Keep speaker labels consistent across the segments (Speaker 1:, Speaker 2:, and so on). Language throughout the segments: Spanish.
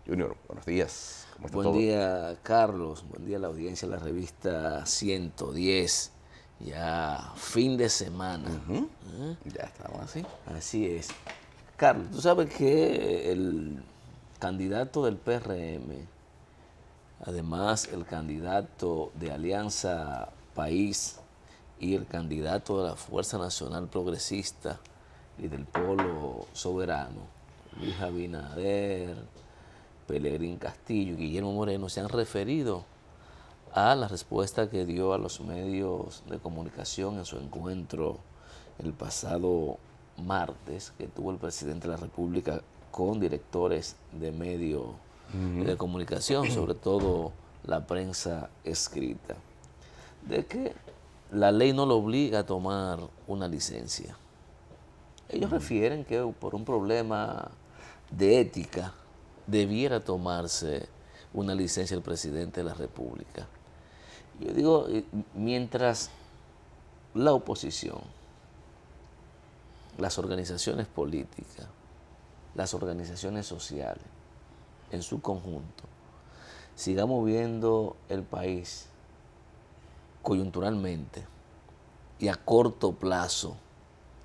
Speaker 1: Junior, buenos días. ¿Cómo está
Speaker 2: Buen
Speaker 1: todo?
Speaker 2: día, Carlos. Buen día a la audiencia de la revista 110. Ya fin de semana.
Speaker 1: Ya estamos así.
Speaker 2: Así es. Carlos, tú sabes que el candidato del PRM, además el candidato de Alianza País y el candidato de la Fuerza Nacional Progresista y del Polo Soberano, Luis Abinader, Pelegrín Castillo y Guillermo Moreno, se han referido a la respuesta que dio a los medios de comunicación en su encuentro el pasado martes que tuvo el presidente de la República con directores de medios de comunicación, sobre todo la prensa escrita, de que la ley no lo obliga a tomar una licencia. Ellos refieren que por un problema de ética debiera tomarse una licencia el presidente de la República. Yo digo, mientras la oposición, las organizaciones políticas, las organizaciones sociales, en su conjunto, sigamos viendo el país coyunturalmente y a corto plazo,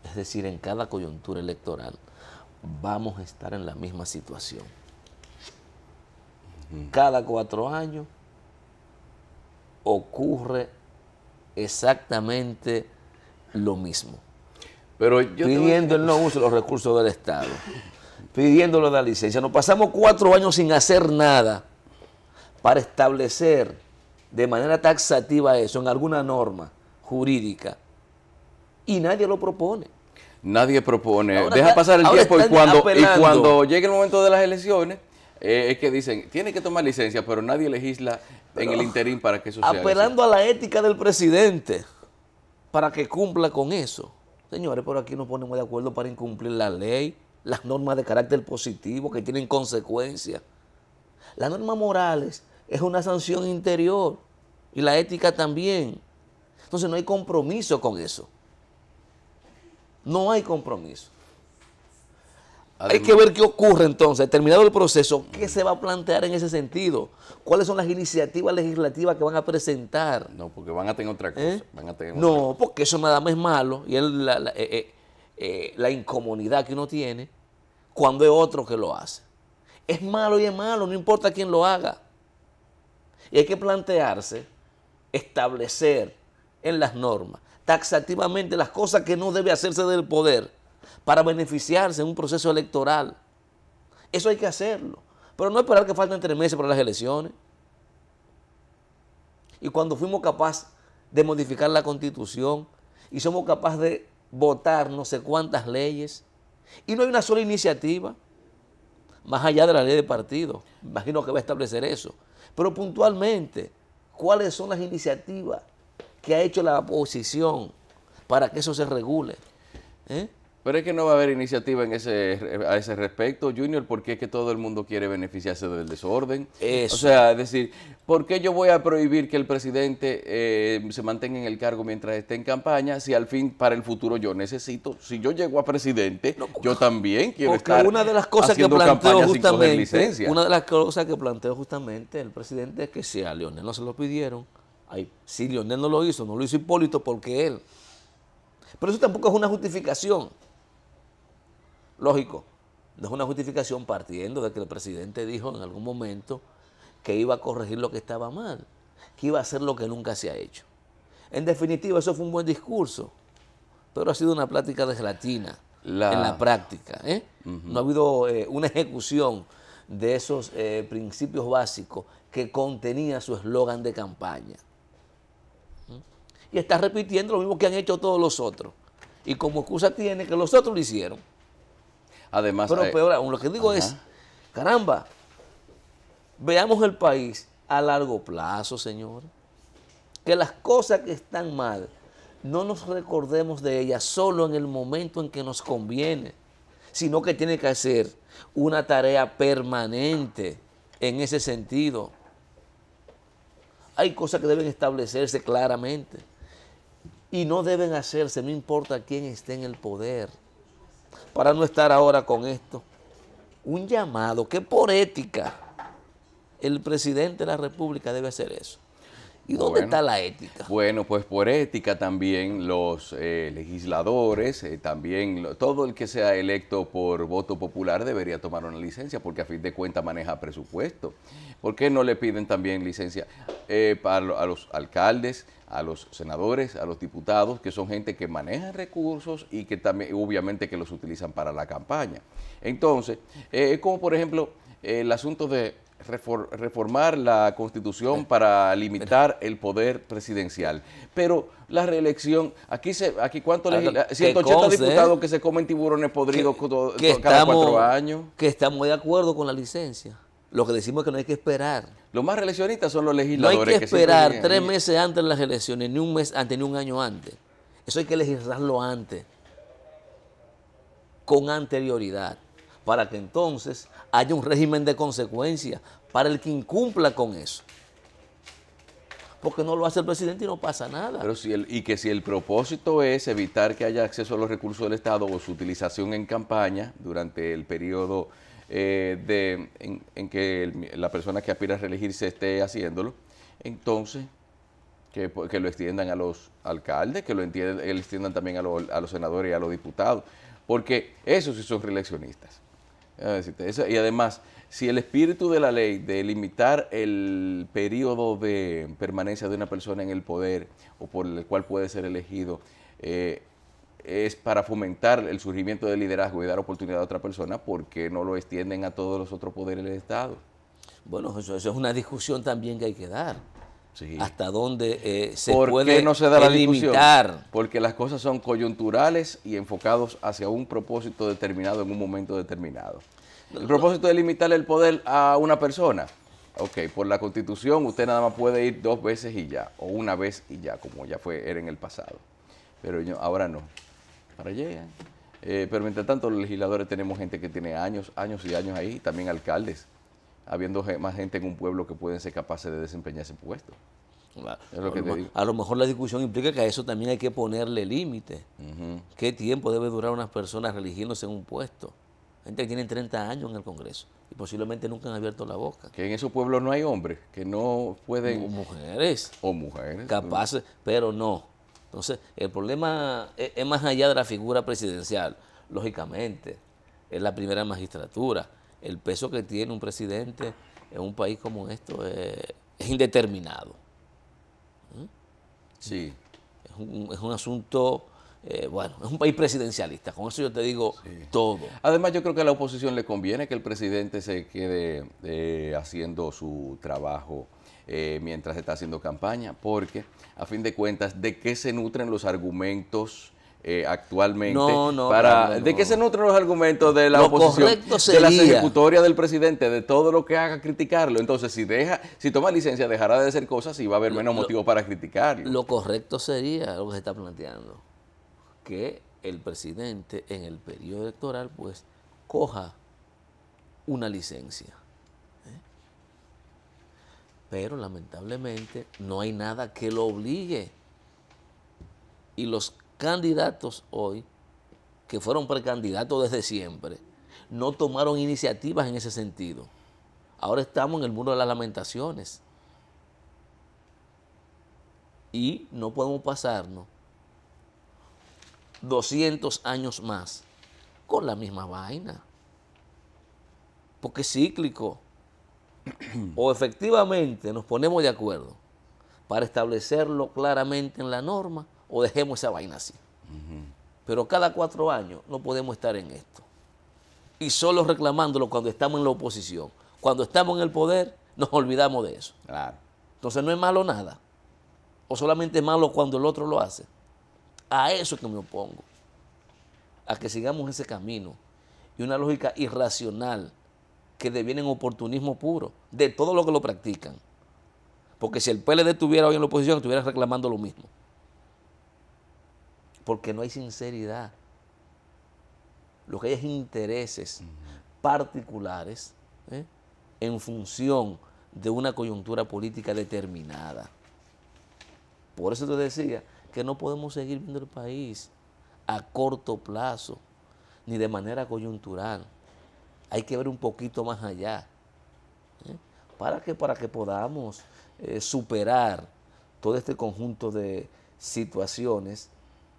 Speaker 2: es decir, en cada coyuntura electoral, vamos a estar en la misma situación. Cada 4 años ocurre exactamente lo mismo.
Speaker 1: Pero yo
Speaker 2: Pidiendo el no uso de los recursos del Estado, pidiéndolo de la licencia. Nos pasamos 4 años sin hacer nada para establecer de manera taxativa eso en alguna norma jurídica y nadie lo propone.
Speaker 1: Nadie propone.
Speaker 2: Ahora
Speaker 1: Deja pasar el
Speaker 2: ahora
Speaker 1: tiempo y
Speaker 2: están apelando.
Speaker 1: cuando llegue el momento de las elecciones, es que dicen, tiene que tomar licencia, pero nadie legisla en el interín para que eso sea
Speaker 2: Apelando a la ética del presidente para que cumpla con eso. Señores, por aquí nos ponemos de acuerdo para incumplir la ley, las normas de carácter positivo que tienen consecuencias. Las normas morales es una sanción interior y la ética también. Entonces no hay compromiso con eso. No hay compromiso. Hay que ver qué ocurre entonces, terminado el proceso, qué se va a plantear en ese sentido, cuáles son las iniciativas legislativas que van a presentar.
Speaker 1: No, porque van a tener otra cosa. Van a tener otra
Speaker 2: No, porque eso nada más es malo y es la incomodidad que uno tiene cuando es otro que lo hace. Es malo y es malo, no importa quién lo haga. Y hay que plantearse, establecer en las normas, taxativamente las cosas que no debe hacerse del poder para beneficiarse en un proceso electoral. Eso hay que hacerlo. Pero no esperar que falten 3 meses para las elecciones. Y cuando fuimos capaces de modificar la Constitución y somos capaces de votar no sé cuántas leyes y no hay una sola iniciativa, más allá de la ley de partido, imagino que va a establecer eso, pero puntualmente, ¿cuáles son las iniciativas que ha hecho la oposición para que eso se regule?
Speaker 1: Pero es que no va a haber iniciativa a ese respecto, Junior, porque es que todo el mundo quiere beneficiarse del desorden.
Speaker 2: Eso.
Speaker 1: O sea, es decir, ¿por qué yo voy a prohibir que el presidente se mantenga en el cargo mientras esté en campaña si al fin para el futuro yo necesito, si yo llego a presidente, yo también quiero estar
Speaker 2: una de las cosas que
Speaker 1: haciendo
Speaker 2: planteó
Speaker 1: campaña sin coger
Speaker 2: justamente,
Speaker 1: licencia?
Speaker 2: una de las cosas que planteó justamente el presidente es que si a Leonel no se lo pidieron, si Leonel no lo hizo Hipólito porque él. Pero eso tampoco es una justificación. Lógico, no es una justificación partiendo de que el presidente dijo en algún momento que iba a corregir lo que estaba mal, que iba a hacer lo que nunca se ha hecho. En definitiva, eso fue un buen discurso, pero ha sido una plática de gelatina en la práctica. No ha habido una ejecución de esos principios básicos que contenía su eslogan de campaña. Y está repitiendo lo mismo que han hecho todos los otros. Y como excusa tiene que los otros lo hicieron.
Speaker 1: Además,
Speaker 2: Pero peor aún, lo que digo es, caramba, veamos el país a largo plazo, señores. Que las cosas que están mal, no nos recordemos de ellas solo en el momento en que nos conviene, sino que tiene que hacer una tarea permanente en ese sentido. Hay cosas que deben establecerse claramente y no deben hacerse, no importa quién esté en el poder. Para no estar ahora con esto, un llamado que por ética El presidente de la República debe hacer eso. ¿Y dónde
Speaker 1: Bueno,
Speaker 2: está la ética?
Speaker 1: Bueno, pues por ética también los legisladores, también todo el que sea electo por voto popular debería tomar una licencia porque a fin de cuentas maneja presupuesto. ¿Por qué no le piden también licencia a los alcaldes, a los senadores, a los diputados, que son gente que maneja recursos y que también obviamente que los utilizan para la campaña? Entonces, como por ejemplo el asunto de reformar la Constitución para limitar el poder presidencial. Pero la reelección, aquí ¿cuántos 180 diputados que se comen tiburones podridos cada 4 años?
Speaker 2: Que estamos de acuerdo con la licencia. Lo que decimos es que no hay que esperar.
Speaker 1: Los más reeleccionistas son los
Speaker 2: No
Speaker 1: legisladores.
Speaker 2: hay que esperar 3 meses antes de las elecciones, ni un mes antes, ni un año antes. Eso hay que legislarlo antes, con anterioridad, para que entonces haya un régimen de consecuencias para el que incumpla con eso. Porque no lo hace el presidente y no pasa nada.
Speaker 1: Pero si el propósito es evitar que haya acceso a los recursos del Estado o su utilización en campaña durante el periodo en que la persona que aspira a reelegirse esté haciéndolo, entonces que lo extiendan a los alcaldes, que lo extiendan también a los senadores y a los diputados, porque esos sí son reeleccionistas. Y además, si el espíritu de la ley de limitar el periodo de permanencia de una persona en el poder o por el cual puede ser elegido es para fomentar el surgimiento del liderazgo y dar oportunidad a otra persona, ¿por qué no lo extienden a todos los otros poderes del Estado?
Speaker 2: Bueno, eso es una discusión también que hay que dar.
Speaker 1: Sí.
Speaker 2: Hasta dónde se
Speaker 1: ¿Por
Speaker 2: puede
Speaker 1: qué no se da la
Speaker 2: limitar?
Speaker 1: Discusión? Porque las cosas son coyunturales y enfocados hacia un propósito determinado en un momento determinado. El propósito de limitar el poder a una persona. Ok, por la Constitución usted nada más puede ir 2 veces y ya, o una vez y ya, como ya era en el pasado. Pero ahora no. Para llegar. Pero mientras tanto los legisladores tenemos gente que tiene años y años ahí, también alcaldes, habiendo más gente en un pueblo que pueden ser capaces de desempeñar ese puesto. Es lo que te digo.
Speaker 2: A lo mejor la discusión implica que a eso también hay que ponerle límite. ¿Qué tiempo debe durar unas personas religiéndose en un puesto? Gente que tiene 30 años en el Congreso y posiblemente nunca han abierto la boca.
Speaker 1: Que en esos pueblos no hay hombres, que no pueden...
Speaker 2: O mujeres.
Speaker 1: O mujeres.
Speaker 2: Capaces, pero no. Entonces, el problema es más allá de la figura presidencial. Lógicamente, es la primera magistratura. El peso que tiene un presidente en un país como esto es indeterminado.
Speaker 1: Sí.
Speaker 2: Es un asunto, bueno, es un país presidencialista. Con eso yo te digo todo.
Speaker 1: Además, yo creo que a la oposición le conviene que el presidente se quede haciendo su trabajo mientras está haciendo campaña, porque a fin de cuentas, ¿de qué se nutren los argumentos actualmente? ¿De qué se nutren los argumentos de la oposición? De las ejecutorias del presidente, de todo lo que haga criticarlo. Entonces, si toma licencia, dejará de hacer cosas y va a haber menos motivo para criticarlo.
Speaker 2: Lo correcto sería lo que se está planteando, que el presidente en el periodo electoral pues coja una licencia. Pero lamentablemente no hay nada que lo obligue. Y los candidatos hoy, que fueron precandidatos desde siempre, no tomaron iniciativas en ese sentido. Ahora estamos en el muro de las lamentaciones. Y no podemos pasarnos 200 años más con la misma vaina. Porque es cíclico. O efectivamente nos ponemos de acuerdo para establecerlo claramente en la norma o dejemos esa vaina así. Pero cada 4 años no podemos estar en esto. Y solo reclamándolo cuando estamos en la oposición. Cuando estamos en el poder nos olvidamos de eso.
Speaker 1: Claro.
Speaker 2: Entonces no es malo nada. O solamente es malo cuando el otro lo hace. A eso es que me opongo. A que sigamos ese camino. Y una lógica irracional que deviene en oportunismo puro de todo lo que lo practican. Porque si el PLD estuviera hoy en la oposición, estuviera reclamando lo mismo. Porque no hay sinceridad. Lo que hay es intereses particulares en función de una coyuntura política determinada. Por eso te decía que no podemos seguir viendo el país a corto plazo, ni de manera coyuntural. Hay que ver un poquito más allá. para que podamos superar todo este conjunto de situaciones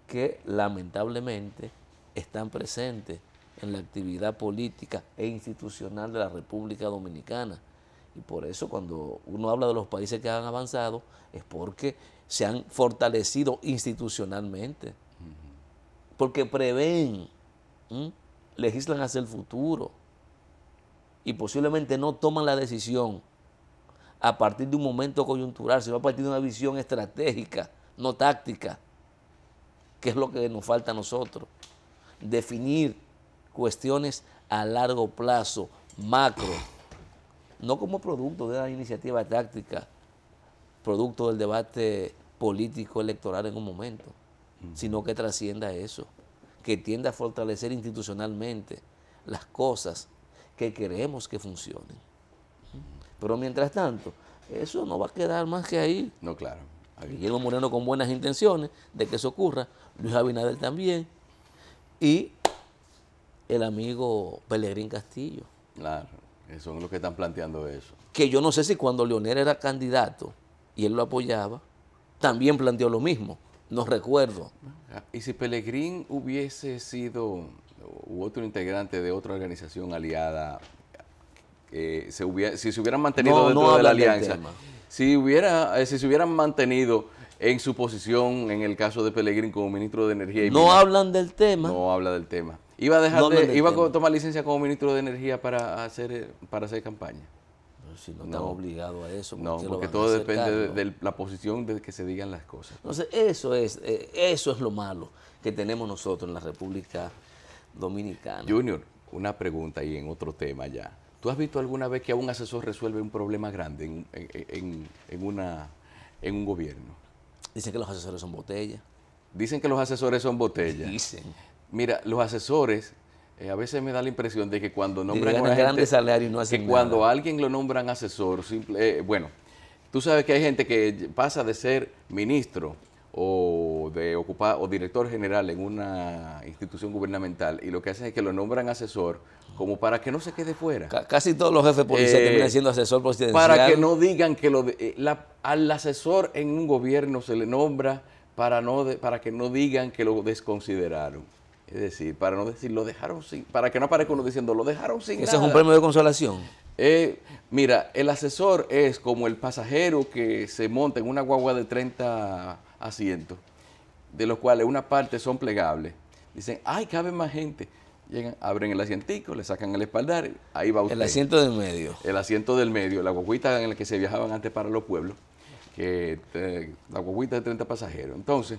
Speaker 2: que lamentablemente están presentes en la actividad política e institucional de la República Dominicana. Y por eso cuando uno habla de los países que han avanzado es porque se han fortalecido institucionalmente, porque prevén, legislan hacia el futuro y posiblemente no toman la decisión a partir de un momento coyuntural, sino a partir de una visión estratégica, no táctica, que es lo que nos falta a nosotros. Definir cuestiones a largo plazo, macro, no como producto de la iniciativa táctica, producto del debate político electoral en un momento, sino que trascienda eso, que tienda a fortalecer institucionalmente las cosas que queremos que funcionen. Pero mientras tanto, eso no va a quedar más que ahí.
Speaker 1: No, claro.
Speaker 2: Guillermo Moreno con buenas intenciones de que eso ocurra, Luis Abinader también, y el amigo Pelegrín Castillo.
Speaker 1: Claro, son los que están planteando eso.
Speaker 2: Que yo no sé si cuando Leonel era candidato y él lo apoyaba, también planteó lo mismo, no recuerdo.
Speaker 1: Y si Pelegrín hubiese sido u otro integrante de otra organización aliada, si se hubieran mantenido dentro de la alianza, si se hubieran mantenido en su posición en el caso de Pelegrín como ministro de Energía y
Speaker 2: no hablan del tema.
Speaker 1: No habla del tema. Iba a tomar licencia como ministro de Energía para hacer campaña.
Speaker 2: Pero si no están obligados a eso.
Speaker 1: No, porque todo depende de la posición de que se digan las cosas.
Speaker 2: Entonces, eso es lo malo que tenemos nosotros en la República Dominicana.
Speaker 1: Junior, una pregunta y en otro tema ya. ¿Tú has visto alguna vez que un asesor resuelve un problema grande en un gobierno?
Speaker 2: Dicen que los asesores son botellas.
Speaker 1: Dicen que los asesores son botellas.
Speaker 2: Dicen.
Speaker 1: Mira, los asesores, a veces me da la impresión de que cuando nombran
Speaker 2: a una gente, salarios no hacen
Speaker 1: que cuando
Speaker 2: nada.
Speaker 1: a alguien lo nombran asesor, bueno, tú sabes que hay gente que pasa de ser ministro o director general en una institución gubernamental y lo que hacen es que lo nombran asesor como para que no se quede fuera.
Speaker 2: Casi todos los jefes policiales terminan siendo asesor presidencial.
Speaker 1: Para que no digan que al asesor en un gobierno se le nombra para que no digan que lo desconsideraron. Es decir, para no decir lo dejaron sin, para que no aparezca uno diciendo lo dejaron sin nada.
Speaker 2: ¿Eso es un premio de consolación?
Speaker 1: Mira, el asesor es como el pasajero que se monta en una guagua de 30 asientos, de los cuales una parte son plegables. Dicen, ay, cabe más gente. Llegan, abren el asientico, le sacan el espaldar, ahí va usted.
Speaker 2: El asiento del medio.
Speaker 1: El asiento del medio, la guaguita en la que se viajaban antes para los pueblos, la guaguita de 30 pasajeros. Entonces,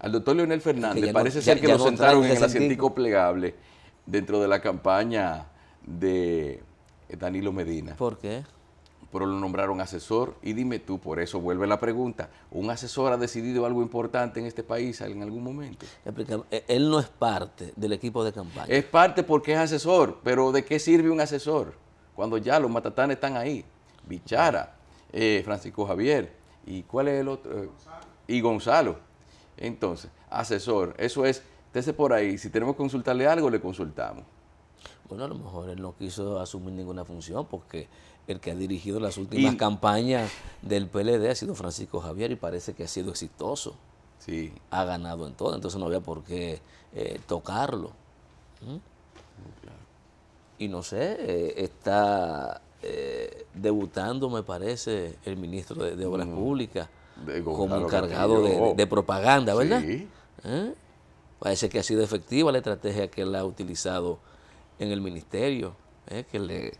Speaker 1: al doctor Leonel Fernández parece ser que lo sentaron en el asientico plegable dentro de la campaña de Danilo Medina.
Speaker 2: ¿Por qué?
Speaker 1: Pero lo nombraron asesor y dime tú, por eso vuelve la pregunta, ¿un asesor ha decidido algo importante en este país en algún momento?
Speaker 2: Él no es parte del equipo de campaña.
Speaker 1: Es parte porque es asesor, pero ¿de qué sirve un asesor? Cuando ya los matatanes están ahí. Bichara, Francisco Javier, ¿y cuál es el otro? Y Gonzalo. Entonces, asesor, eso es, estése por ahí, si tenemos que consultarle algo, le consultamos.
Speaker 2: Bueno, a lo mejor él no quiso asumir ninguna función porque el que ha dirigido las últimas campañas del PLD ha sido Francisco Javier y parece que ha sido exitoso.
Speaker 1: Sí.
Speaker 2: Ha ganado en todo, entonces no había por qué tocarlo. Claro. Y no sé, está debutando, me parece, el ministro de Obras Públicas como encargado de propaganda, ¿verdad?
Speaker 1: Sí.
Speaker 2: Parece que ha sido efectiva la estrategia que él ha utilizado en el ministerio, que le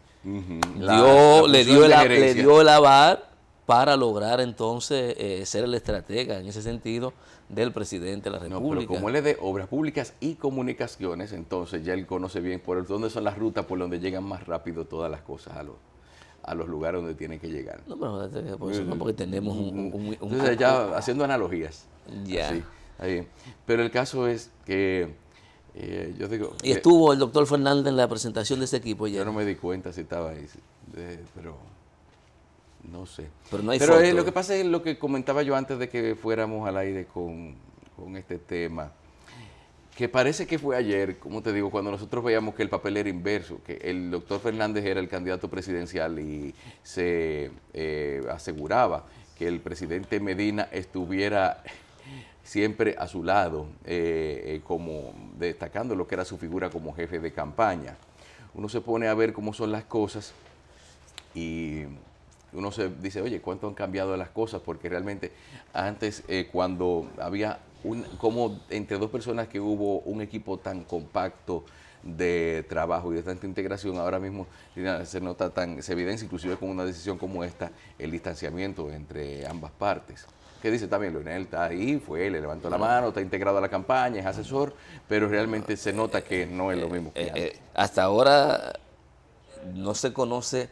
Speaker 2: dio el aval para lograr entonces ser el estratega en ese sentido del presidente de la República.
Speaker 1: No, pero como él es de Obras Públicas y Comunicaciones, entonces ya él conoce bien por dónde son las rutas por donde llegan más rápido todas las cosas a los lugares donde tienen que llegar.
Speaker 2: No, pero por eso no, porque tenemos
Speaker 1: entonces ya haciendo analogías.
Speaker 2: Ya.
Speaker 1: Así, ahí. Pero el caso es que yo digo...
Speaker 2: Y estuvo el doctor Fernández en la presentación de ese equipo ya.
Speaker 1: Yo no me di cuenta si estaba ahí, pero no sé.
Speaker 2: Pero no hay
Speaker 1: pero
Speaker 2: foto.
Speaker 1: Lo que pasa es lo que comentaba yo antes de que fuéramos al aire con este tema, que parece que fue ayer, como te digo, cuando nosotros veíamos que el papel era inverso, que el doctor Fernández era el candidato presidencial y se aseguraba que el presidente Medina estuviera siempre a su lado, como destacando lo que era su figura como jefe de campaña. Uno se pone a ver cómo son las cosas y uno se dice, oye, ¿cuánto han cambiado las cosas? Porque realmente antes, cuando había como entre dos personas que hubo un equipo tan compacto de trabajo y de tanta integración, ahora mismo se nota se evidencia inclusive con una decisión como esta, el distanciamiento entre ambas partes. ¿Qué dice también? Leonel está ahí, le levantó la mano, está integrado a la campaña, es asesor, pero realmente se nota que no es lo mismo que antes.
Speaker 2: Hasta ahora no se conoce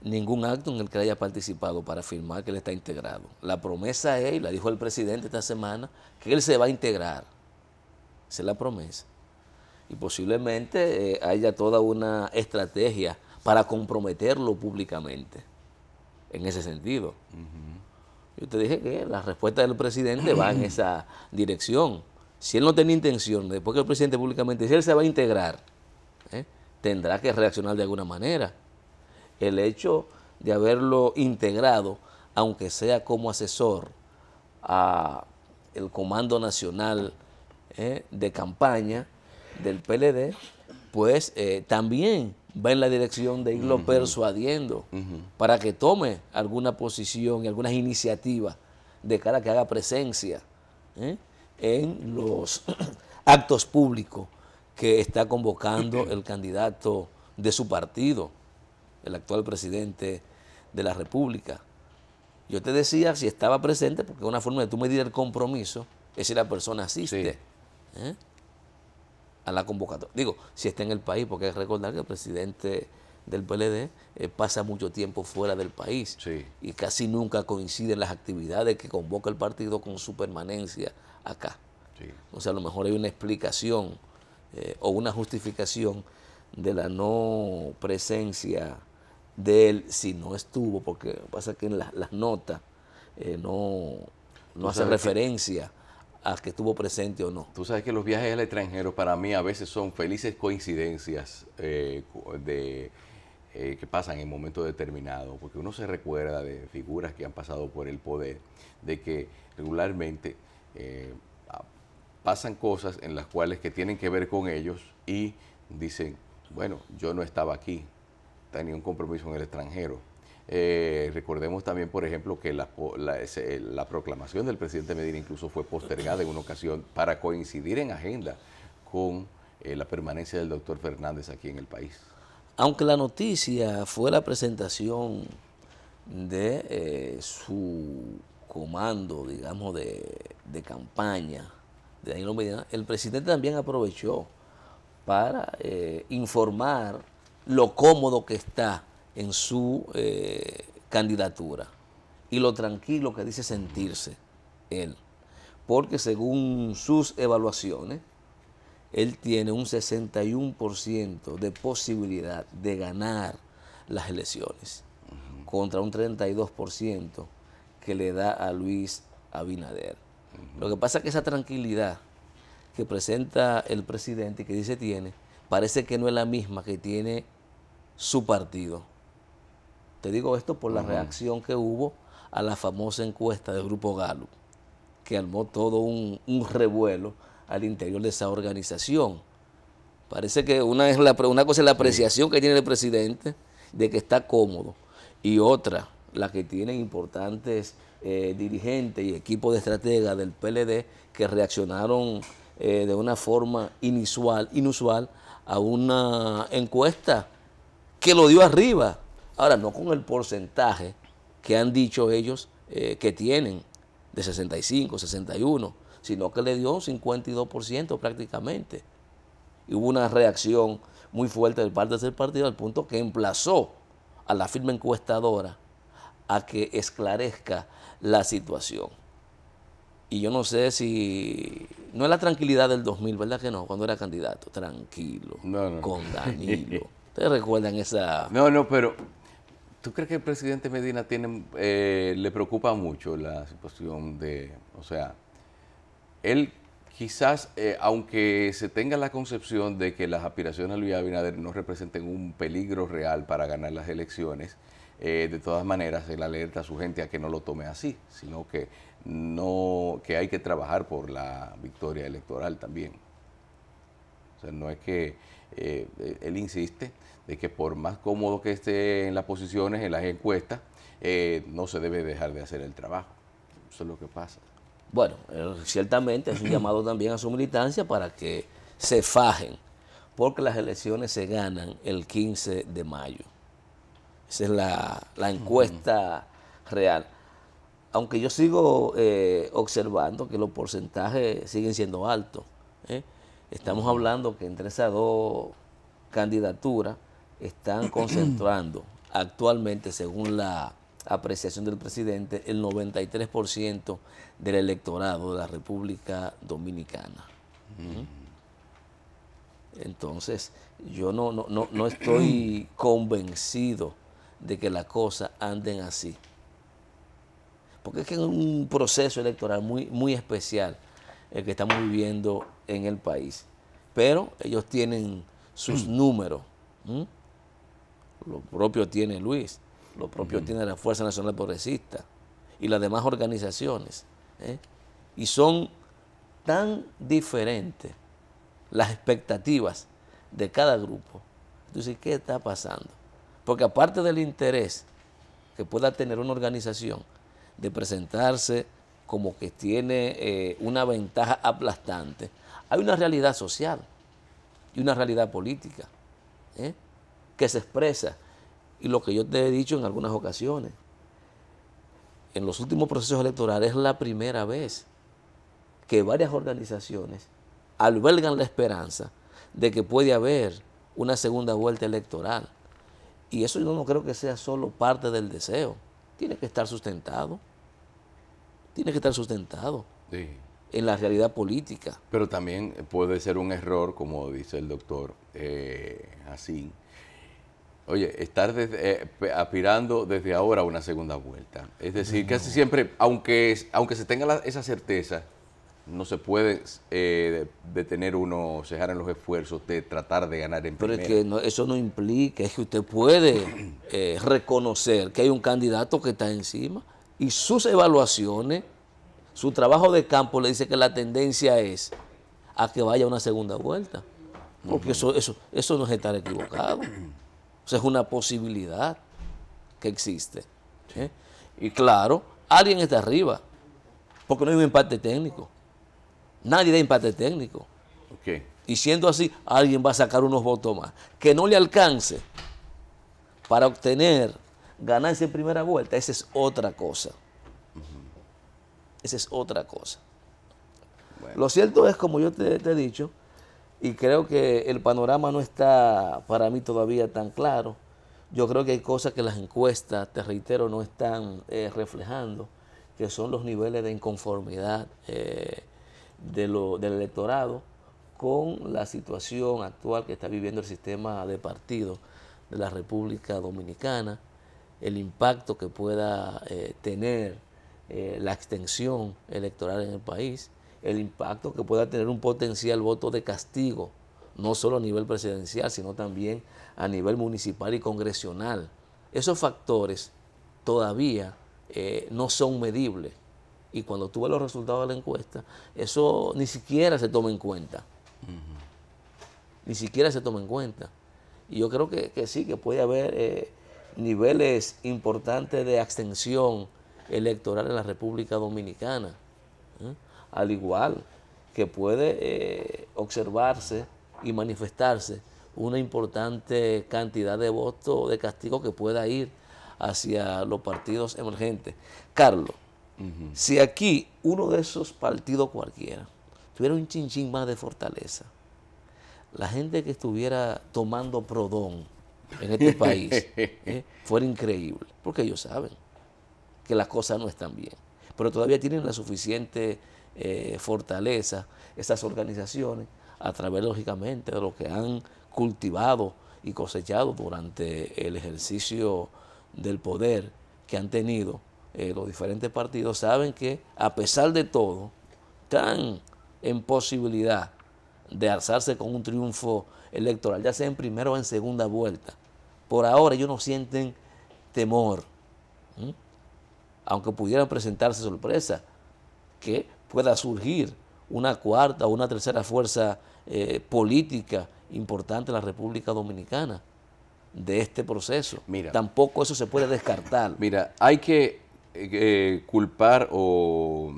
Speaker 2: ningún acto en el que haya participado para afirmar que él está integrado. La promesa es, y la dijo el presidente esta semana, que él se va a integrar. Esa es la promesa. Y posiblemente haya toda una estrategia para comprometerlo públicamente, en ese sentido. Yo te dije que la respuesta del presidente va en esa dirección. Si él no tenía intención, después que el presidente públicamente dice, él se va a integrar, tendrá que reaccionar de alguna manera. El hecho de haberlo integrado, aunque sea como asesor a el Comando Nacional de Campaña del PLD, pues también va en la dirección de irlo persuadiendo para que tome alguna posición y algunas iniciativas de cara a que haga presencia en los actos públicos que está convocando el candidato de su partido, el actual presidente de la República. Yo te decía si estaba presente, porque una forma de tú medir el compromiso es si la persona asiste a la convocatoria. Digo, si está en el país, porque hay que recordar que el presidente del PLD pasa mucho tiempo fuera del país y casi nunca coinciden las actividades que convoca el partido con su permanencia acá. O sea, a lo mejor hay una explicación o una justificación de la no presencia de él si no estuvo, porque pasa que en las notas no hace referencia a que estuvo presente o no.
Speaker 1: Tú sabes que los viajes al extranjero para mí a veces son felices coincidencias que pasan en momentos determinados, porque uno se recuerda de figuras que han pasado por el poder, de que regularmente pasan cosas en las cuales que tienen que ver con ellos y dicen, bueno, yo no estaba aquí, tenía un compromiso en el extranjero. Recordemos también, por ejemplo, que la proclamación del presidente Medina incluso fue postergada en una ocasión para coincidir en agenda con la permanencia del doctor Fernández aquí en el país.
Speaker 2: Aunque la noticia fue la presentación de su comando, digamos, de campaña de Danilo Medina, el presidente también aprovechó para informar lo cómodo que está en su candidatura y lo tranquilo que dice sentirse él, porque según sus evaluaciones, él tiene un 61% de posibilidad de ganar las elecciones contra un 32% que le da a Luis Abinader. Lo que pasa es que esa tranquilidad que presenta el presidente y que dice tiene, parece que no es la misma que tiene su partido. Te digo esto por la reacción que hubo a la famosa encuesta del Grupo Gallup, que armó todo un revuelo al interior de esa organización. Parece que una cosa es la apreciación que tiene el presidente de que está cómodo, y otra, la que tienen importantes dirigentes y equipos de estrategas del PLD que reaccionaron de una forma inusual a una encuesta que lo dio arriba. Ahora, no con el porcentaje que han dicho ellos que tienen, de 65, 61, sino que le dio un 52% prácticamente. Y hubo una reacción muy fuerte de parte del partido al punto que emplazó a la firma encuestadora a que esclarezca la situación. Y yo no sé si... No es la tranquilidad del 2000, ¿verdad que no? Cuando era candidato, tranquilo, con Danilo. ¿Ustedes recuerdan esa...?
Speaker 1: No, pero ¿tú crees que el presidente Medina le preocupa mucho la situación de... O sea, él Quizás, aunque se tenga la concepción de que las aspiraciones a Luis Abinader no representen un peligro real para ganar las elecciones, de todas maneras él alerta a su gente a que no lo tome así, sino que que hay que trabajar por la victoria electoral también. O sea, no es que él insiste de que por más cómodo que esté en las posiciones, en las encuestas, no se debe dejar de hacer el trabajo. Eso es lo que pasa.
Speaker 2: Bueno, ciertamente es un llamado también a su militancia para que se fajen, porque las elecciones se ganan el 15 de mayo. Esa es la encuesta real. Aunque yo sigo observando que los porcentajes siguen siendo altos. Estamos hablando que entre esas dos candidaturas están concentrando actualmente, según la apreciación del presidente, el 93% del electorado de la República Dominicana. Entonces, yo no estoy convencido de que las cosas anden así. Porque es que es un proceso electoral muy especial el que estamos viviendo en el país. Pero ellos tienen sus números. Lo propio tiene Luis, lo propio tiene la Fuerza Nacional Progresista y las demás organizaciones. Y son tan diferentes las expectativas de cada grupo. Entonces, ¿qué está pasando? Porque aparte del interés que pueda tener una organización de presentarse como que tiene una ventaja aplastante, hay una realidad social y una realidad política que se expresa. Y lo que yo te he dicho en algunas ocasiones, en los últimos procesos electorales es la primera vez que varias organizaciones albergan la esperanza de que puede haber una segunda vuelta electoral. Y eso yo no creo que sea solo parte del deseo. Tiene que estar sustentado. Tiene que estar sustentado en la realidad política.
Speaker 1: Pero también puede ser un error, como dice el doctor así. Oye, estar aspirando desde ahora a una segunda vuelta. Es decir, casi siempre, aunque se tenga esa certeza, no se puede detener uno, cejar en los esfuerzos de tratar de ganar en primera.
Speaker 2: Pero es que eso no implica, es que usted puede reconocer que hay un candidato que está encima y sus evaluaciones, su trabajo de campo le dice que la tendencia es a que vaya a una segunda vuelta. Porque eso no es estar equivocado. O sea, es una posibilidad que existe. Y claro, alguien está arriba, porque no hay un empate técnico. Nadie da empate técnico. Y siendo así, alguien va a sacar unos votos más. Que no le alcance para obtener ganancia en primera vuelta, esa es otra cosa. Esa es otra cosa. Bueno. Lo cierto es, como yo te he dicho, y creo que el panorama no está para mí todavía tan claro. Yo creo que hay cosas que las encuestas, te reitero, no están reflejando, que son los niveles de inconformidad del electorado con la situación actual que está viviendo el sistema de partidos de la República Dominicana, el impacto que pueda tener la extensión electoral en el país, el impacto que pueda tener un potencial voto de castigo, no solo a nivel presidencial, sino también a nivel municipal y congresional. Esos factores todavía no son medibles. Y cuando tú ves los resultados de la encuesta, eso ni siquiera se toma en cuenta. Ni siquiera se toma en cuenta. Y yo creo que sí, que puede haber niveles importantes de abstención electoral en la República Dominicana. Al igual que puede observarse y manifestarse una importante cantidad de votos de castigo que pueda ir hacia los partidos emergentes. Carlos, si aquí uno de esos partidos cualquiera tuviera un chinchín más de fortaleza, la gente que estuviera tomando prodón en este país fuera increíble, porque ellos saben que las cosas no están bien, pero todavía tienen la suficiente fortaleza esas organizaciones a través, lógicamente, de lo que han cultivado y cosechado durante el ejercicio del poder que han tenido los diferentes partidos. Saben que a pesar de todo están en posibilidad de alzarse con un triunfo electoral, ya sea en primera o en segunda vuelta. Por ahora ellos no sienten temor, aunque pudieran presentarse sorpresa, que pueda surgir una cuarta o una tercera fuerza política importante en la República Dominicana de este proceso.
Speaker 1: Mira,
Speaker 2: tampoco eso se puede descartar.
Speaker 1: Mira, hay que culpar o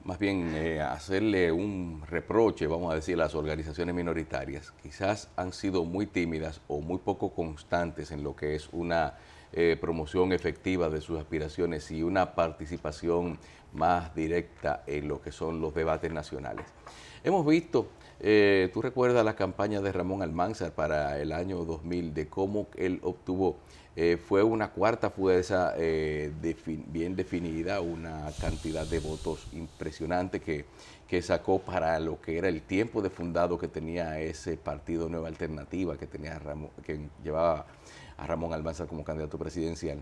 Speaker 1: más bien hacerle un reproche, vamos a decir, a las organizaciones minoritarias. Quizás han sido muy tímidas o muy poco constantes en lo que es una promoción efectiva de sus aspiraciones y una participación más directa en lo que son los debates nacionales. Hemos visto, tú recuerdas la campaña de Ramón Almanzar para el año 2000, de cómo él obtuvo, fue una cuarta fuerza bien definida, una cantidad de votos impresionante que sacó para lo que era el tiempo de fundado que tenía ese partido Nueva Alternativa, que llevaba a Ramón Almanzar como candidato presidencial.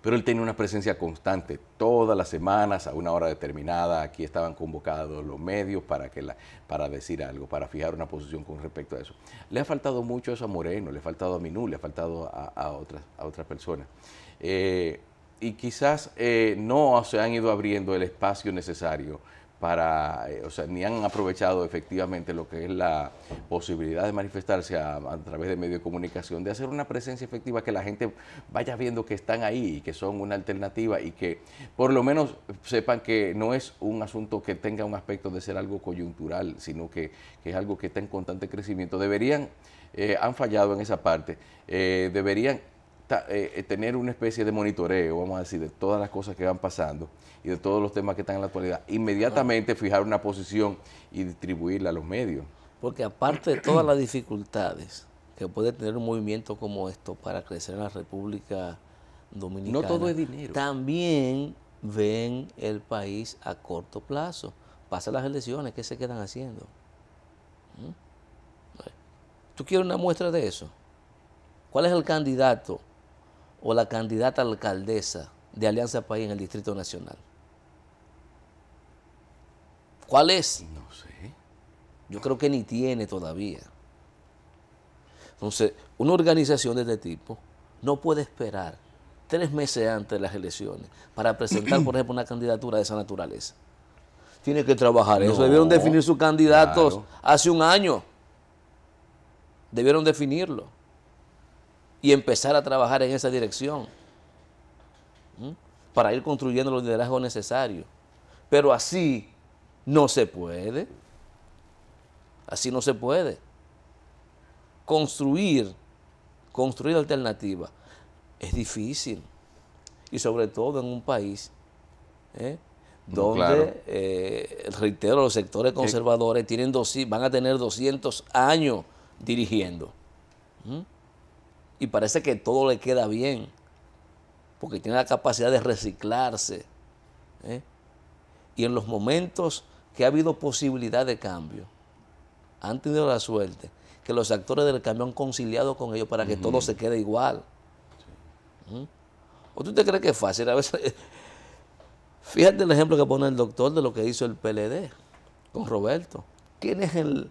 Speaker 1: Pero él tenía una presencia constante, todas las semanas, a una hora determinada. Aquí estaban convocados los medios para decir algo, para fijar una posición con respecto a eso. Le ha faltado mucho eso a Moreno, le ha faltado a Minú, le ha faltado a otras personas. Y quizás no se han ido abriendo el espacio necesario para, o sea, ni han aprovechado efectivamente lo que es la posibilidad de manifestarse a través de medios de comunicación, de hacer una presencia efectiva, que la gente vaya viendo que están ahí y que son una alternativa y que por lo menos sepan que no es un asunto que tenga un aspecto de ser algo coyuntural, sino que es algo que está en constante crecimiento. Han fallado en esa parte, deberían tener una especie de monitoreo, vamos a decir, de todas las cosas que van pasando y de todos los temas que están en la actualidad. Inmediatamente fijar una posición y distribuirla a los medios.
Speaker 2: Porque aparte de todas las dificultades que puede tener un movimiento como esto para crecer en la República Dominicana,
Speaker 1: no todo es dinero.
Speaker 2: También ven el país a corto plazo. Pasan las elecciones, ¿qué se quedan haciendo? ¿Tú quieres una muestra de eso? ¿Cuál es el candidato o la candidata alcaldesa de Alianza País en el Distrito Nacional? ¿Cuál es?
Speaker 1: No sé.
Speaker 2: Yo creo que ni tiene todavía. Entonces, una organización de este tipo no puede esperar 3 meses antes de las elecciones para presentar, por ejemplo, una candidatura de esa naturaleza. Tiene que trabajar eso. Debieron definir sus candidatos hace un año. Debieron definirlo y empezar a trabajar en esa dirección para ir construyendo los liderazgos necesarios. Pero así no se puede. Así no se puede. Construir alternativas es difícil. Y sobre todo en un país donde, reitero, los sectores conservadores van a tener 200 años dirigiendo. Y parece que todo le queda bien, porque tiene la capacidad de reciclarse. Y en los momentos que ha habido posibilidad de cambio, han tenido la suerte que los actores del cambio han conciliado con ellos para que todo se quede igual. ¿O tú te crees que es fácil? A veces, fíjate el ejemplo que pone el doctor de lo que hizo el PLD con Roberto. ¿Quién es el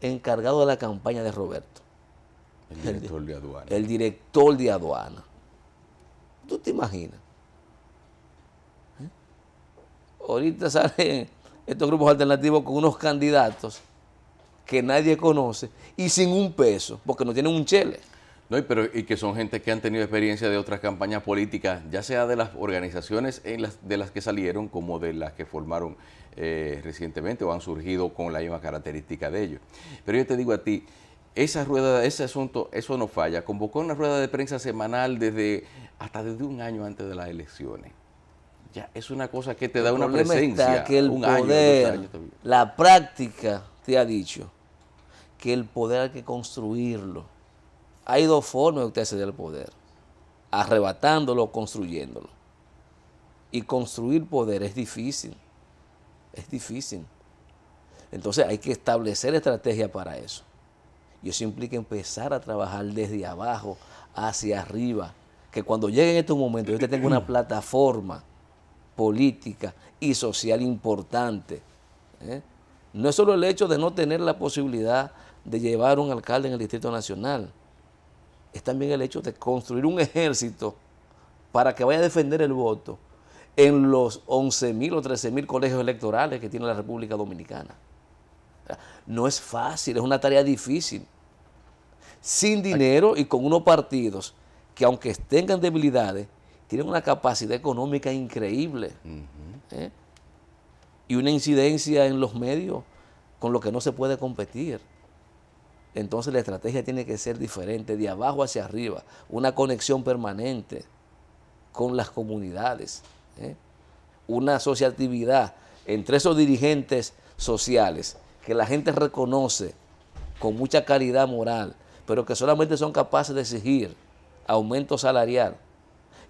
Speaker 2: encargado de la campaña de Roberto?
Speaker 1: El director de aduana.
Speaker 2: El director de aduana. ¿Tú te imaginas? Ahorita salen estos grupos alternativos con unos candidatos que nadie conoce y sin un peso, porque no tienen un chele.
Speaker 1: No, y que son gente que han tenido experiencia de otras campañas políticas, ya sea de las organizaciones de las que salieron, como de las que formaron recientemente o han surgido con la misma característica de ellos. Pero yo te digo a ti, ese asunto, eso no falla. Convocó una rueda de prensa semanal hasta desde un año antes de las elecciones. Ya, es una cosa que te da una presencia.
Speaker 2: Está que el poder, la práctica te ha dicho que el poder hay que construirlo. Hay 2 formas de usted acceder al poder: arrebatándolo o construyéndolo. Y construir poder es difícil. Es difícil. Entonces hay que establecer estrategias para eso. Y eso implica empezar a trabajar desde abajo hacia arriba. Que cuando lleguen estos momentos, yo tenga una plataforma política y social importante ¿eh? No es solo el hecho de no tener la posibilidad de llevar un alcalde en el Distrito Nacional, es también el hecho de construir un ejército para que vaya a defender el voto en los 11.000 o 13.000 colegios electorales que tiene la República Dominicana. No es fácil, es una tarea difícil. Sin dinero y con unos partidos que, aunque tengan debilidades, tienen una capacidad económica increíble. ¿Eh? Y una incidencia en los medios con lo que no se puede competir. Entonces la estrategia tiene que ser diferente, de abajo hacia arriba, una conexión permanente con las comunidades, ¿eh? Una asociatividad entre esos dirigentes sociales que la gente reconoce con mucha calidad moral, pero que solamente son capaces de exigir aumento salarial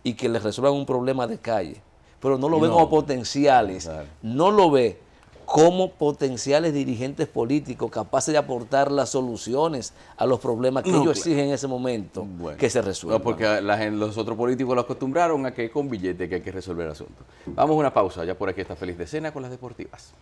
Speaker 2: y que les resuelvan un problema de calle, pero no lo ven como potenciales, no lo ve como potenciales dirigentes políticos capaces de aportar las soluciones a los problemas que ellos exigen en ese momento que se resuelvan.
Speaker 1: No, porque los otros políticos lo acostumbraron a que con billete que hay que resolver el asunto. Vamos a una pausa, ya por aquí está Félix de Sena con las deportivas.